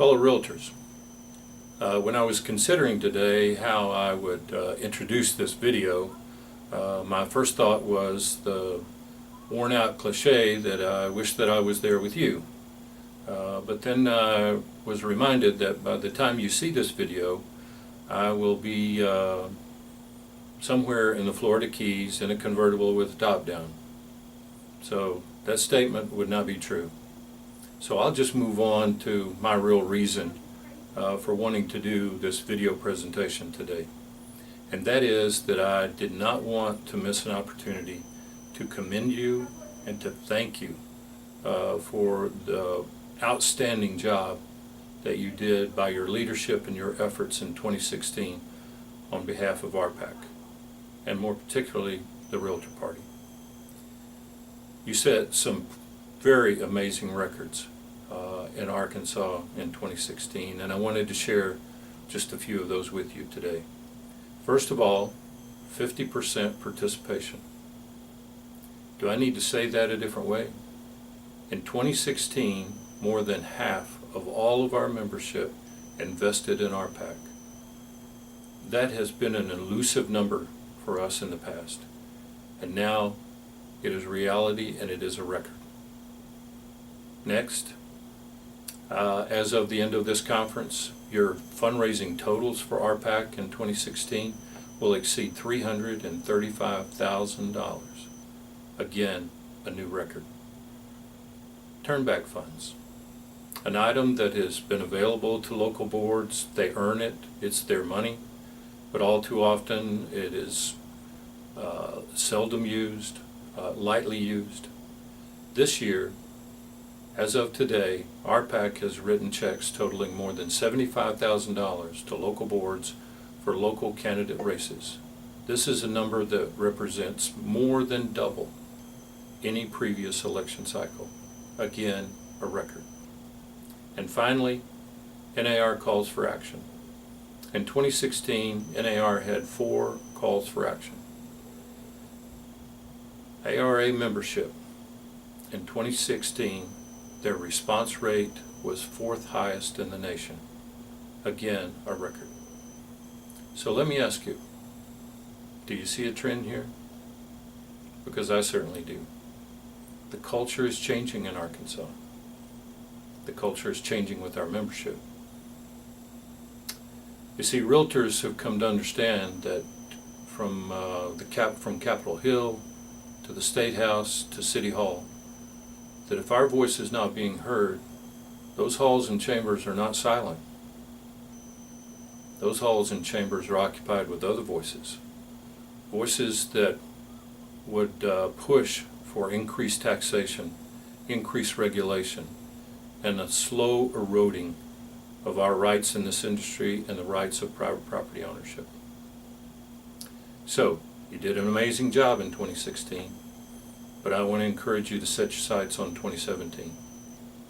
Fellow realtors, when I was considering today how I would introduce this video, my first thought was the worn out cliche that I wish that I was there with you. But then I was reminded that by the time you see this video, I will be somewhere in the Florida Keys in a convertible with the top down. So that statement would not be true. So I'll just move on to my real reason for wanting to do this video presentation today. And that is that I did not want to miss an opportunity to commend you and to thank you for the outstanding job that you did by your leadership and your efforts in 2016 on behalf of ARPAC, and more particularly the Realtor Party. You set some very amazing records in Arkansas in 2016, and I wanted to share just a few of those with you today. First of all, 50% participation. Do I need to say that a different way? In 2016, more than half of all of our membership invested in ARPAC. That has been an elusive number for us in the past, and now it is reality and it is a record. Next, as of the end of this conference, your fundraising totals for ARPAC in 2016 will exceed $335,000. Again, a new record. Turnback funds. An item that has been available to local boards. They earn it, it's their money, but all too often it is seldom used, lightly used. This year, as of today, ARPAC has written checks totaling more than $75,000 to local boards for local candidate races. This is a number that represents more than double any previous election cycle. Again, a record. And finally, NAR calls for action. In 2016, NAR had 4 calls for action. ARA membership in 2016, their response rate was 4th highest in the nation. Again, a record. So let me ask you, do you see a trend here? Because I certainly do. The culture is changing in Arkansas. The culture is changing with our membership. You see, realtors have come to understand that from Capitol Hill to the State House to City Hall, that if our voice is not being heard, those halls and chambers are not silent. Those halls and chambers are occupied with other voices. Voices that would push for increased taxation, increased regulation, and a slow eroding of our rights in this industry and the rights of private property ownership. So, you did an amazing job in 2016, but I want to encourage you to set your sights on 2017.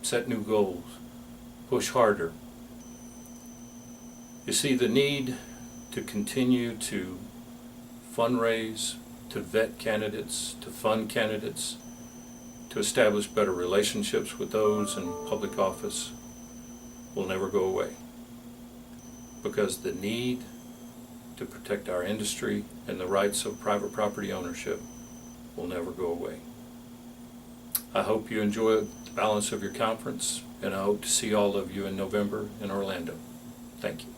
Set new goals. Push harder. You see, the need to continue to fundraise, to vet candidates, to fund candidates, to establish better relationships with those in public office will never go away, because the need to protect our industry and the rights of private property ownership will never go away. I hope you enjoy the balance of your conference, and I hope to see all of you in November in Orlando. Thank you.